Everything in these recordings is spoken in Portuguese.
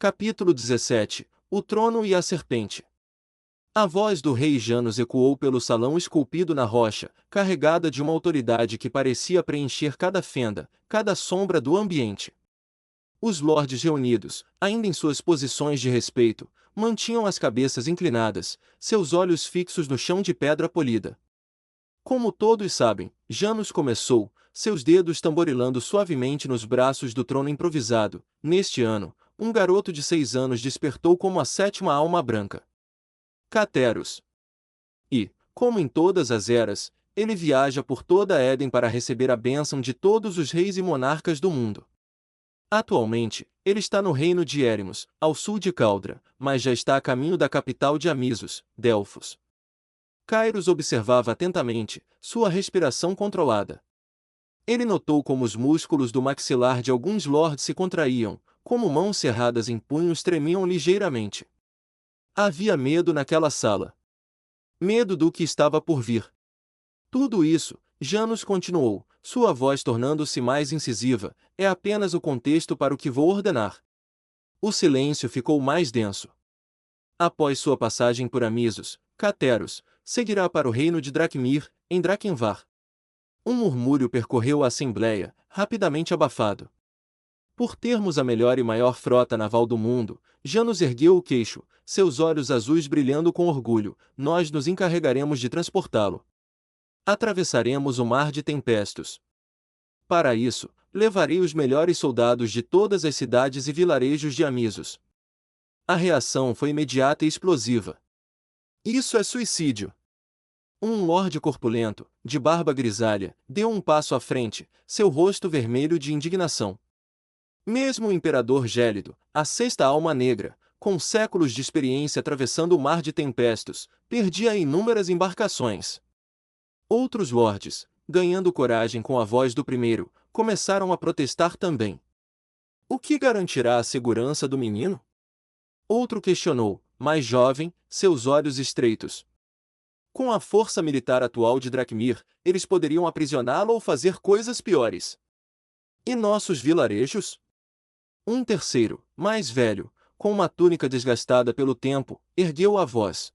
Capítulo 17. O trono e a serpente. A voz do rei Janos ecoou pelo salão esculpido na rocha, carregada de uma autoridade que parecia preencher cada fenda, cada sombra do ambiente. Os lordes reunidos, ainda em suas posições de respeito, mantinham as cabeças inclinadas, seus olhos fixos no chão de pedra polida. Como todos sabem, Janos começou, seus dedos tamborilando suavemente nos braços do trono improvisado. Neste ano, um garoto de 6 anos despertou como a sétima alma branca. Cateros. E, como em todas as eras, ele viaja por toda Éden para receber a bênção de todos os reis e monarcas do mundo. Atualmente, ele está no reino de Éremos, ao sul de Caldra, mas já está a caminho da capital de Amisos, Delfos. Kairos observava atentamente, sua respiração controlada. Ele notou como os músculos do maxilar de alguns lords se contraíam, como mãos cerradas em punhos tremiam ligeiramente. Havia medo naquela sala. Medo do que estava por vir. Tudo isso, Janos continuou, sua voz tornando-se mais incisiva, é apenas o contexto para o que vou ordenar. O silêncio ficou mais denso. Após sua passagem por Amisos, Cateros seguirá para o reino de Drakmir, em Drakenvar. Um murmúrio percorreu a assembleia, rapidamente abafado. Por termos a melhor e maior frota naval do mundo, Janos ergueu o queixo, seus olhos azuis brilhando com orgulho, nós nos encarregaremos de transportá-lo. Atravessaremos o mar de Tempestos. Para isso, levarei os melhores soldados de todas as cidades e vilarejos de Amisos. A reação foi imediata e explosiva. Isso é suicídio! Um lorde corpulento, de barba grisalha, deu um passo à frente, seu rosto vermelho de indignação. Mesmo o imperador gélido, a sexta alma negra, com séculos de experiência atravessando o mar de Tempestos, perdia inúmeras embarcações. Outros lordes, ganhando coragem com a voz do primeiro, começaram a protestar também. O que garantirá a segurança do menino? Outro questionou, mais jovem, seus olhos estreitos. Com a força militar atual de Drakmir, eles poderiam aprisioná-lo ou fazer coisas piores. E nossos vilarejos? Um terceiro, mais velho, com uma túnica desgastada pelo tempo, ergueu a voz.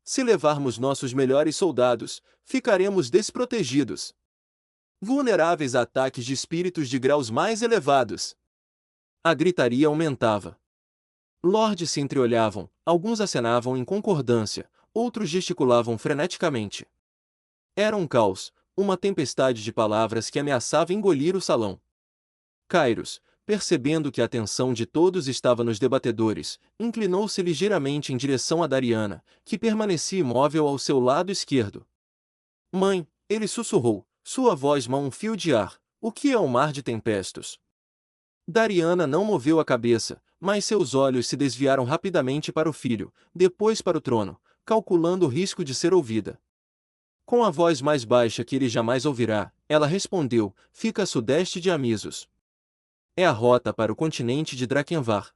Se levarmos nossos melhores soldados, ficaremos desprotegidos. Vulneráveis a ataques de espíritos de graus mais elevados. A gritaria aumentava. Lordes se entreolhavam, alguns acenavam em concordância, outros gesticulavam freneticamente. Era um caos, uma tempestade de palavras que ameaçava engolir o salão. Kairos, percebendo que a atenção de todos estava nos debatedores, inclinou-se ligeiramente em direção a Dariana, que permanecia imóvel ao seu lado esquerdo. Mãe, ele sussurrou, sua voz mal um fio de ar, o que é o mar de Tempestos? Dariana não moveu a cabeça, mas seus olhos se desviaram rapidamente para o filho, depois para o trono, calculando o risco de ser ouvida. Com a voz mais baixa que ele jamais ouvirá, ela respondeu, fica a sudeste de Amisos. É a rota para o continente de Drakenvar.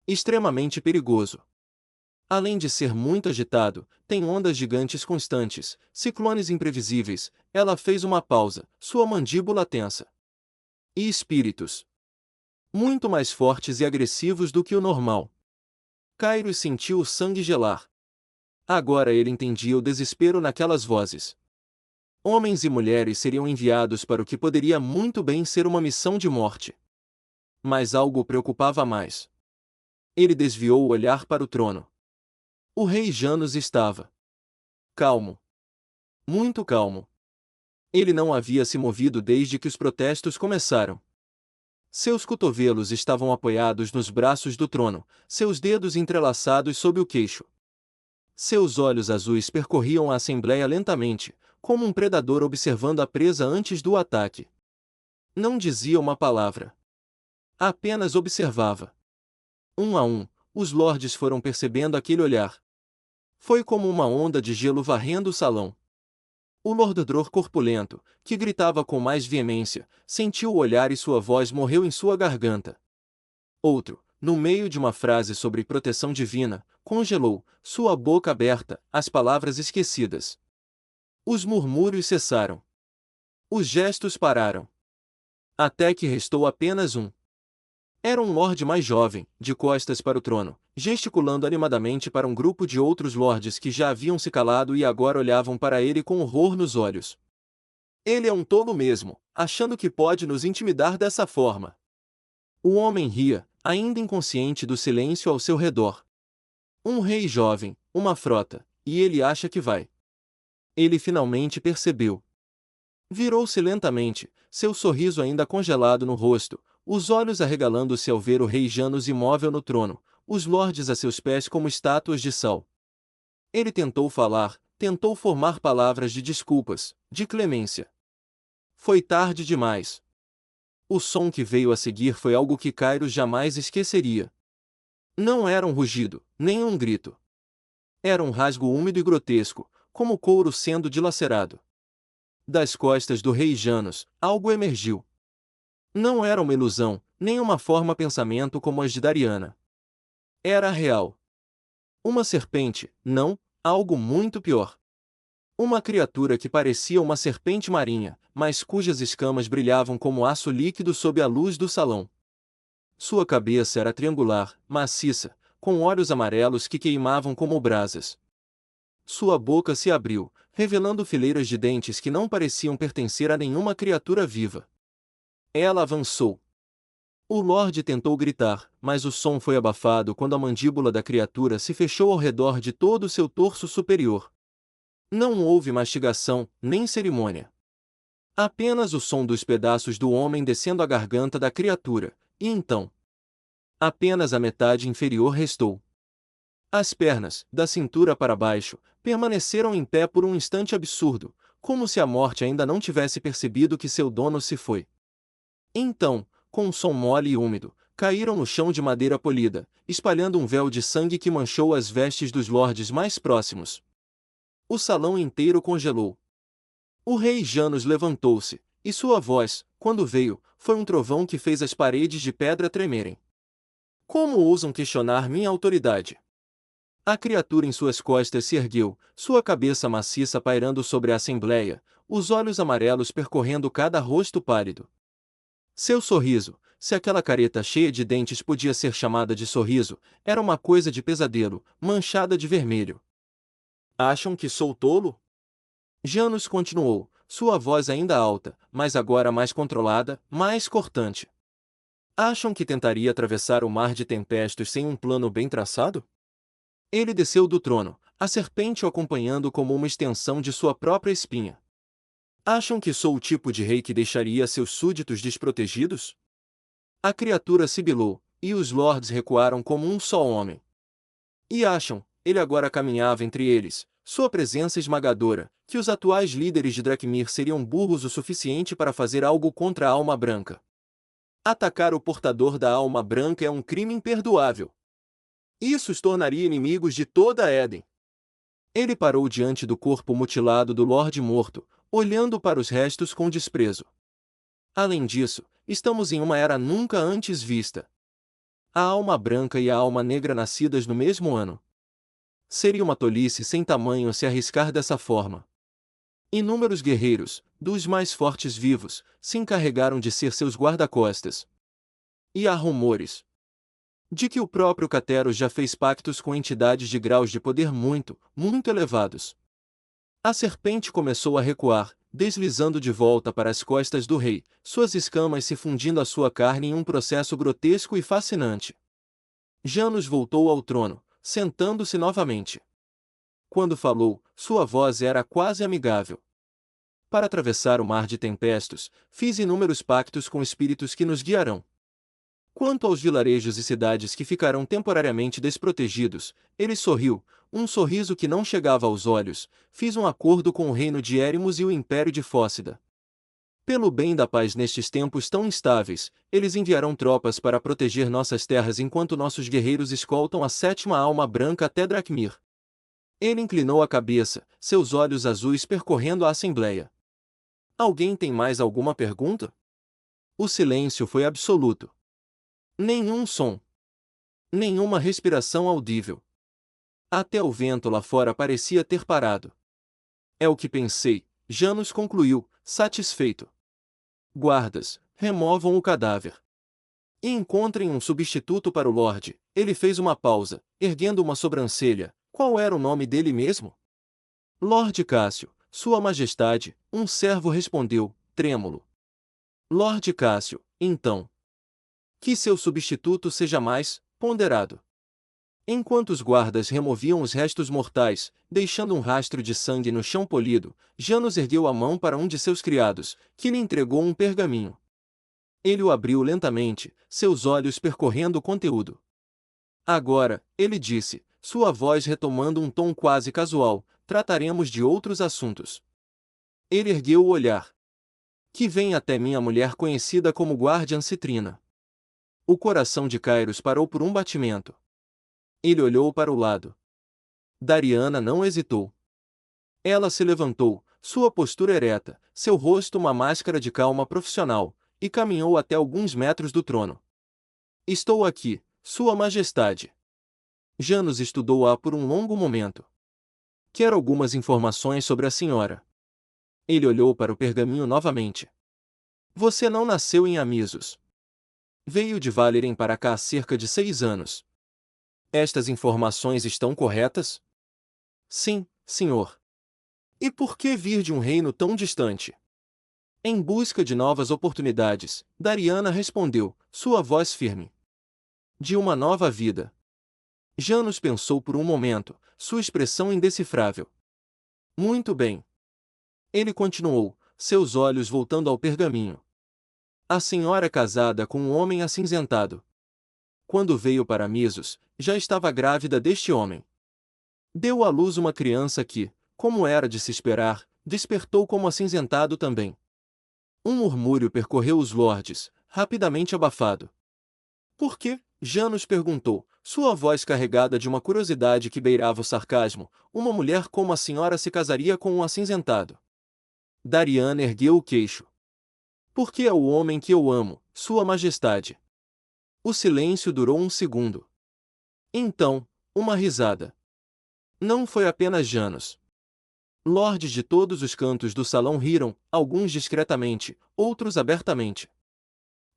Extremamente perigoso. Além de ser muito agitado, tem ondas gigantes constantes, ciclones imprevisíveis. Ela fez uma pausa, sua mandíbula tensa. E espíritos. Muito mais fortes e agressivos do que o normal. Kairos sentiu o sangue gelar. Agora ele entendia o desespero naquelas vozes. Homens e mulheres seriam enviados para o que poderia muito bem ser uma missão de morte. Mas algo o preocupava mais. Ele desviou o olhar para o trono. O rei Janos estava calmo. Muito calmo. Ele não havia se movido desde que os protestos começaram. Seus cotovelos estavam apoiados nos braços do trono, seus dedos entrelaçados sob o queixo. Seus olhos azuis percorriam a assembleia lentamente, como um predador observando a presa antes do ataque. Não dizia uma palavra. Apenas observava. Um a um, os lordes foram percebendo aquele olhar. Foi como uma onda de gelo varrendo o salão. O lordador corpulento, que gritava com mais veemência, sentiu o olhar e sua voz morreu em sua garganta. Outro, no meio de uma frase sobre proteção divina, congelou, sua boca aberta, as palavras esquecidas. Os murmúrios cessaram. Os gestos pararam. Até que restou apenas um. Era um lorde mais jovem, de costas para o trono, gesticulando animadamente para um grupo de outros lordes que já haviam se calado e agora olhavam para ele com horror nos olhos. Ele é um tolo mesmo, achando que pode nos intimidar dessa forma. O homem ria, ainda inconsciente do silêncio ao seu redor. Um rei jovem, uma frota, e ele acha que vai. Ele finalmente percebeu. Virou-se lentamente, seu sorriso ainda congelado no rosto, os olhos arregalando-se ao ver o rei Janus imóvel no trono, os lordes a seus pés como estátuas de sal. Ele tentou falar, tentou formar palavras de desculpas, de clemência. Foi tarde demais. O som que veio a seguir foi algo que Kairos jamais esqueceria. Não era um rugido, nem um grito. Era um rasgo úmido e grotesco, como couro sendo dilacerado. Das costas do rei Janus, algo emergiu. Não era uma ilusão, nem uma forma-pensamento como as de Dariana. Era real. Uma serpente, não, algo muito pior. Uma criatura que parecia uma serpente marinha, mas cujas escamas brilhavam como aço líquido sob a luz do salão. Sua cabeça era triangular, maciça, com olhos amarelos que queimavam como brasas. Sua boca se abriu, revelando fileiras de dentes que não pareciam pertencer a nenhuma criatura viva. Ela avançou. O Lorde tentou gritar, mas o som foi abafado quando a mandíbula da criatura se fechou ao redor de todo o seu torso superior. Não houve mastigação, nem cerimônia. Apenas o som dos pedaços do homem descendo a garganta da criatura, e então, apenas a metade inferior restou. As pernas, da cintura para baixo, permaneceram em pé por um instante absurdo, como se a morte ainda não tivesse percebido que seu dono se foi. Então, com um som mole e úmido, caíram no chão de madeira polida, espalhando um véu de sangue que manchou as vestes dos lordes mais próximos. O salão inteiro congelou. O rei Janus levantou-se, e sua voz, quando veio, foi um trovão que fez as paredes de pedra tremerem. Como ousam questionar minha autoridade? A criatura em suas costas se ergueu, sua cabeça maciça pairando sobre a assembleia, os olhos amarelos percorrendo cada rosto pálido. Seu sorriso, se aquela careta cheia de dentes podia ser chamada de sorriso, era uma coisa de pesadelo, manchada de vermelho. Acham que sou tolo? Janus continuou, sua voz ainda alta, mas agora mais controlada, mais cortante. Acham que tentaria atravessar o mar de tempestos sem um plano bem traçado? Ele desceu do trono, a serpente o acompanhando como uma extensão de sua própria espinha. Acham que sou o tipo de rei que deixaria seus súditos desprotegidos? A criatura sibilou, e os lords recuaram como um só homem. E acham, ele agora caminhava entre eles, sua presença esmagadora, que os atuais líderes de Drakmir seriam burros o suficiente para fazer algo contra a Alma Branca. Atacar o portador da Alma Branca é um crime imperdoável. Isso os tornaria inimigos de toda Éden. Ele parou diante do corpo mutilado do Lorde Morto, olhando para os restos com desprezo. Além disso, estamos em uma era nunca antes vista. A Alma Branca e a Alma Negra nascidas no mesmo ano. Seria uma tolice sem tamanho se arriscar dessa forma. Inúmeros guerreiros, dos mais fortes vivos, se encarregaram de ser seus guarda-costas. E há rumores de que o próprio Cateros já fez pactos com entidades de graus de poder muito, muito elevados. A serpente começou a recuar, deslizando de volta para as costas do rei, suas escamas se fundindo à sua carne em um processo grotesco e fascinante. Janus voltou ao trono, sentando-se novamente. Quando falou, sua voz era quase amigável. Para atravessar o mar de tempestos, fiz inúmeros pactos com espíritos que nos guiarão. Quanto aos vilarejos e cidades que ficarão temporariamente desprotegidos, ele sorriu, um sorriso que não chegava aos olhos. Fiz um acordo com o reino de Éremos e o império de Fócida. Pelo bem da paz nestes tempos tão instáveis, eles enviarão tropas para proteger nossas terras enquanto nossos guerreiros escoltam a sétima Alma Branca até Drakmir. Ele inclinou a cabeça, seus olhos azuis percorrendo a assembleia. Alguém tem mais alguma pergunta? O silêncio foi absoluto. Nenhum som. Nenhuma respiração audível. Até o vento lá fora parecia ter parado. É o que pensei, Janus concluiu, satisfeito. Guardas, removam o cadáver. E encontrem um substituto para o Lorde. Ele fez uma pausa, erguendo uma sobrancelha. Qual era o nome dele mesmo? Lorde Cássio, Sua Majestade, um servo respondeu, trêmulo. Lorde Cássio, então. Que seu substituto seja mais ponderado. Enquanto os guardas removiam os restos mortais, deixando um rastro de sangue no chão polido, Janos ergueu a mão para um de seus criados, que lhe entregou um pergaminho. Ele o abriu lentamente, seus olhos percorrendo o conteúdo. Agora, ele disse, sua voz retomando um tom quase casual, trataremos de outros assuntos. Ele ergueu o olhar. Que vem até mim a mulher conhecida como Guardiã Citrina. O coração de Kairos parou por um batimento. Ele olhou para o lado. Dariana não hesitou. Ela se levantou, sua postura ereta, seu rosto uma máscara de calma profissional, e caminhou até alguns metros do trono. Estou aqui, Sua Majestade. Janos estudou-a por um longo momento. Quero algumas informações sobre a senhora. Ele olhou para o pergaminho novamente. Você não nasceu em Amisos. Veio de Valeren para cá há cerca de 6 anos. Estas informações estão corretas? Sim, senhor. E por que vir de um reino tão distante? Em busca de novas oportunidades, Dariana respondeu, sua voz firme. De uma nova vida. Janos pensou por um momento, sua expressão indecifrável. Muito bem. Ele continuou, seus olhos voltando ao pergaminho. A senhora é casada com um homem acinzentado. Quando veio para Misos, já estava grávida deste homem. Deu à luz uma criança que, como era de se esperar, despertou como acinzentado também. Um murmúrio percorreu os lordes, rapidamente abafado. Por quê? Janos perguntou, sua voz carregada de uma curiosidade que beirava o sarcasmo. Uma mulher como a senhora se casaria com um acinzentado. Dariana ergueu o queixo. Porque é o homem que eu amo, Sua Majestade. O silêncio durou um segundo. Então, uma risada. Não foi apenas Janos. Lordes de todos os cantos do salão riram, alguns discretamente, outros abertamente.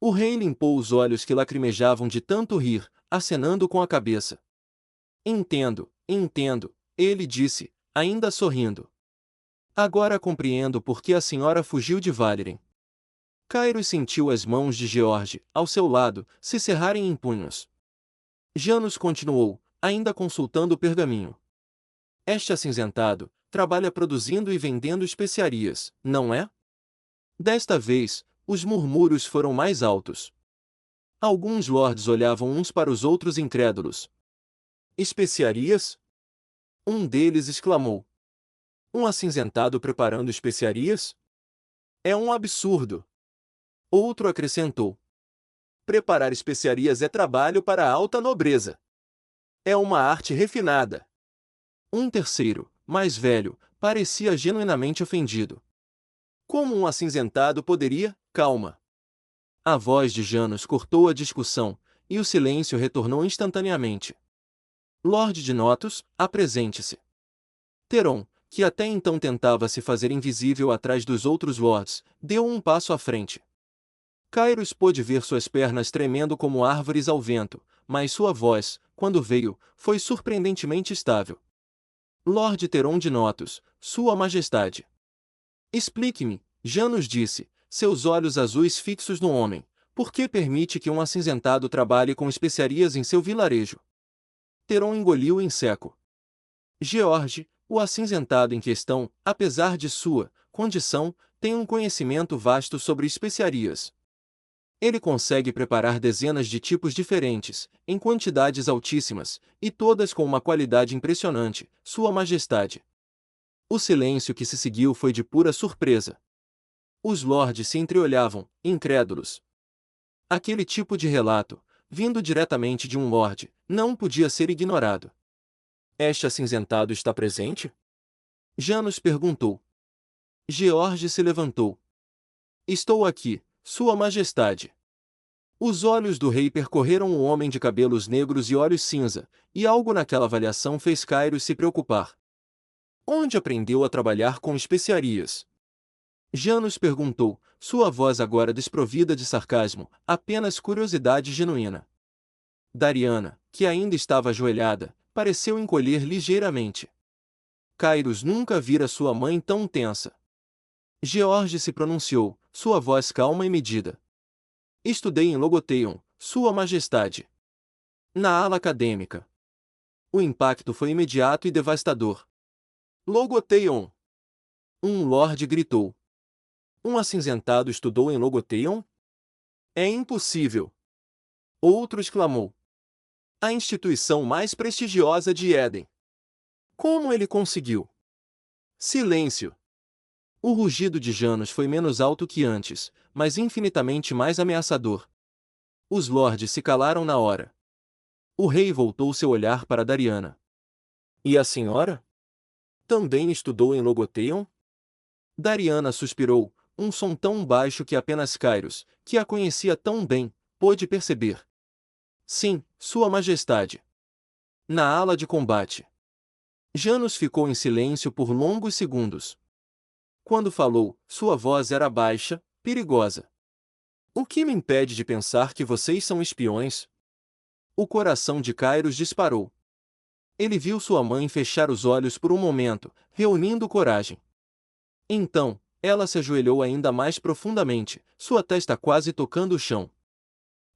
O rei limpou os olhos que lacrimejavam de tanto rir, acenando com a cabeça. Entendo, ele disse, ainda sorrindo. Agora compreendo por que a senhora fugiu de Valeren. Kairos sentiu as mãos de George, ao seu lado, se cerrarem em punhos. Janos continuou, ainda consultando o pergaminho. Este acinzentado trabalha produzindo e vendendo especiarias, não é? Desta vez, os murmúrios foram mais altos. Alguns lords olhavam uns para os outros incrédulos. Especiarias? Um deles exclamou. Um acinzentado preparando especiarias? É um absurdo. Outro acrescentou. Preparar especiarias é trabalho para a alta nobreza. É uma arte refinada. Um terceiro, mais velho, parecia genuinamente ofendido. Como um acinzentado poderia? Calma. A voz de Janos cortou a discussão, e o silêncio retornou instantaneamente. Lorde de Notos, apresente-se. Teron, que até então tentava se fazer invisível atrás dos outros lords, deu um passo à frente. Kairos pôde ver suas pernas tremendo como árvores ao vento, mas sua voz, quando veio, foi surpreendentemente estável. Lorde Teron de Notos, Sua Majestade. Explique-me, Janos disse, seus olhos azuis fixos no homem, por que permite que um acinzentado trabalhe com especiarias em seu vilarejo? Teron engoliu em seco. George, o acinzentado em questão, apesar de sua condição, tem um conhecimento vasto sobre especiarias. Ele consegue preparar dezenas de tipos diferentes, em quantidades altíssimas, e todas com uma qualidade impressionante, Sua Majestade. O silêncio que se seguiu foi de pura surpresa. Os lordes se entreolhavam, incrédulos. Aquele tipo de relato, vindo diretamente de um lorde, não podia ser ignorado. Este acinzentado está presente? Janos perguntou. George se levantou. Estou aqui, Sua Majestade. Os olhos do rei percorreram o homem de cabelos negros e olhos cinza, e algo naquela avaliação fez Kairos se preocupar. Onde aprendeu a trabalhar com especiarias? Janus perguntou, sua voz agora desprovida de sarcasmo, apenas curiosidade genuína. Dariana, que ainda estava ajoelhada, pareceu encolher ligeiramente. Kairos nunca vira sua mãe tão tensa. George se pronunciou, sua voz calma e medida. Estudei em Logoteion, Sua Majestade. Na ala acadêmica. O impacto foi imediato e devastador. Logoteion! Um lorde gritou. Um acinzentado estudou em Logoteion? É impossível! Outro exclamou. A instituição mais prestigiosa de Éden. Como ele conseguiu? Silêncio! O rugido de Janus foi menos alto que antes, mas infinitamente mais ameaçador. Os lordes se calaram na hora. O rei voltou seu olhar para Dariana. E a senhora? Também estudou em Logoteion? Dariana suspirou, um som tão baixo que apenas Kairos, que a conhecia tão bem, pôde perceber. Sim, Sua Majestade. Na ala de combate. Janus ficou em silêncio por longos segundos. Quando falou, sua voz era baixa, perigosa. O que me impede de pensar que vocês são espiões? O coração de Kairos disparou. Ele viu sua mãe fechar os olhos por um momento, reunindo coragem. Então, ela se ajoelhou ainda mais profundamente, sua testa quase tocando o chão.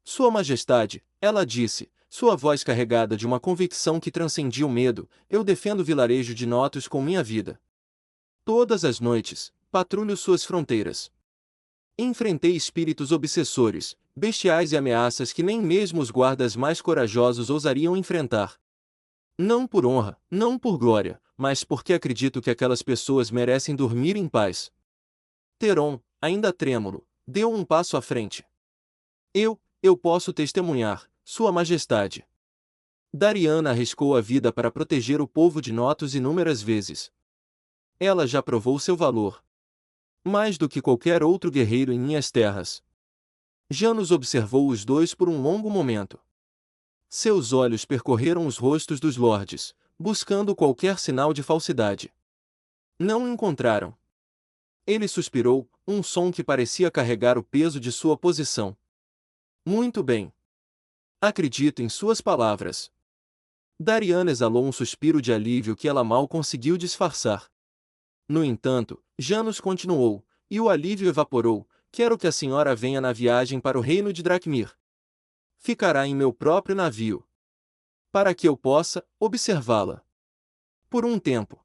Sua Majestade, ela disse, sua voz carregada de uma convicção que transcendia o medo, eu defendo o vilarejo de Notos com minha vida. Todas as noites, patrulho suas fronteiras. Enfrentei espíritos obsessores, bestiais e ameaças que nem mesmo os guardas mais corajosos ousariam enfrentar. Não por honra, não por glória, mas porque acredito que aquelas pessoas merecem dormir em paz. Teron, ainda trêmulo, deu um passo à frente. Eu posso testemunhar, Sua Majestade. Dariana arriscou a vida para proteger o povo de Notos inúmeras vezes. Ela já provou seu valor. Mais do que qualquer outro guerreiro em minhas terras. Janus observou os dois por um longo momento. Seus olhos percorreram os rostos dos lordes, buscando qualquer sinal de falsidade. Não encontraram. Ele suspirou, um som que parecia carregar o peso de sua posição. Muito bem. Acredito em suas palavras. Dariana exalou um suspiro de alívio que ela mal conseguiu disfarçar. No entanto, Janus continuou, e o alívio evaporou, quero que a senhora venha na viagem para o reino de Drakmir. Ficará em meu próprio navio. Para que eu possa observá-la. Por um tempo.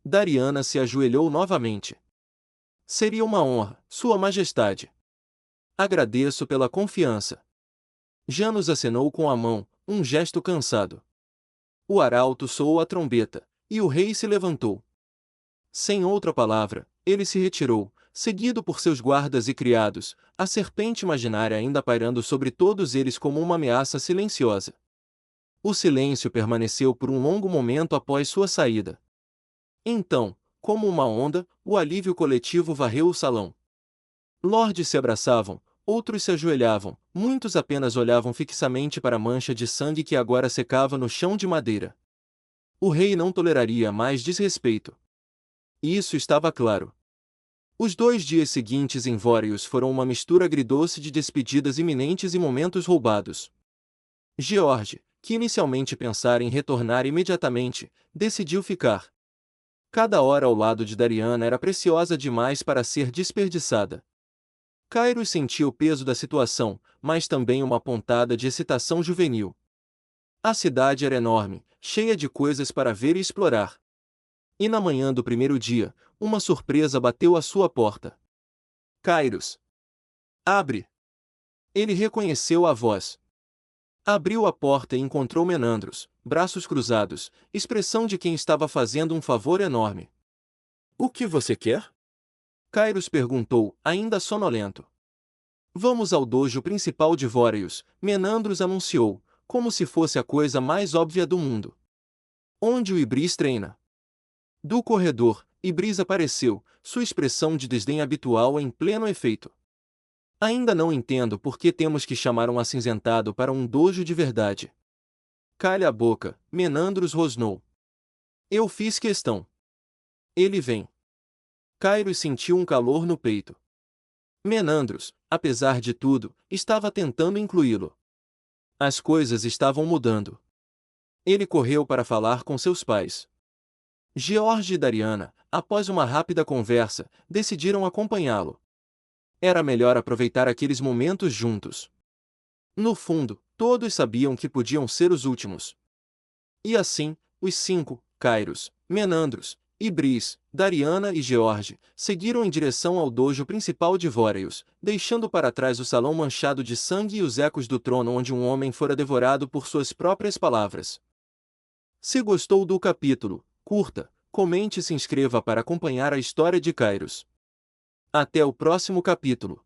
Dariana se ajoelhou novamente. Seria uma honra, Sua Majestade. Agradeço pela confiança. Janus acenou com a mão, um gesto cansado. O arauto soou a trombeta, e o rei se levantou. Sem outra palavra, ele se retirou, seguido por seus guardas e criados, a serpente imaginária ainda pairando sobre todos eles como uma ameaça silenciosa. O silêncio permaneceu por um longo momento após sua saída. Então, como uma onda, o alívio coletivo varreu o salão. Lordes se abraçavam, outros se ajoelhavam, muitos apenas olhavam fixamente para a mancha de sangue que agora secava no chão de madeira. O rei não toleraria mais desrespeito. Isso estava claro. Os 2 dias seguintes em Vóreos foram uma mistura agridoce de despedidas iminentes e momentos roubados. George, que inicialmente pensara em retornar imediatamente, decidiu ficar. Cada hora ao lado de Dariana era preciosa demais para ser desperdiçada. Kairos sentia o peso da situação, mas também uma pontada de excitação juvenil. A cidade era enorme, cheia de coisas para ver e explorar. E na manhã do primeiro dia, uma surpresa bateu à sua porta. Kairos! Abre! Ele reconheceu a voz. Abriu a porta e encontrou Menandros, braços cruzados, expressão de quem estava fazendo um favor enorme. O que você quer? Kairos perguntou, ainda sonolento. Vamos ao dojo principal de Vóreos, Menandros anunciou, como se fosse a coisa mais óbvia do mundo. Onde o Ibris treina. Do corredor, Ibris apareceu, sua expressão de desdém habitual em pleno efeito. Ainda não entendo por que temos que chamar um acinzentado para um dojo de verdade. Calha a boca, Menandros rosnou. Eu fiz questão. Ele vem. Kairos sentiu um calor no peito. Menandros, apesar de tudo, estava tentando incluí-lo. As coisas estavam mudando. Ele correu para falar com seus pais. George e Dariana, após uma rápida conversa, decidiram acompanhá-lo. Era melhor aproveitar aqueles momentos juntos. No fundo, todos sabiam que podiam ser os últimos. E assim, os cinco, Kairos, Menandros, Ibris, Dariana e George, seguiram em direção ao dojo principal de Voreios, deixando para trás o salão manchado de sangue e os ecos do trono onde um homem fora devorado por suas próprias palavras. Se gostou do capítulo, curta, comente e se inscreva para acompanhar a história de Kairos. Até o próximo capítulo.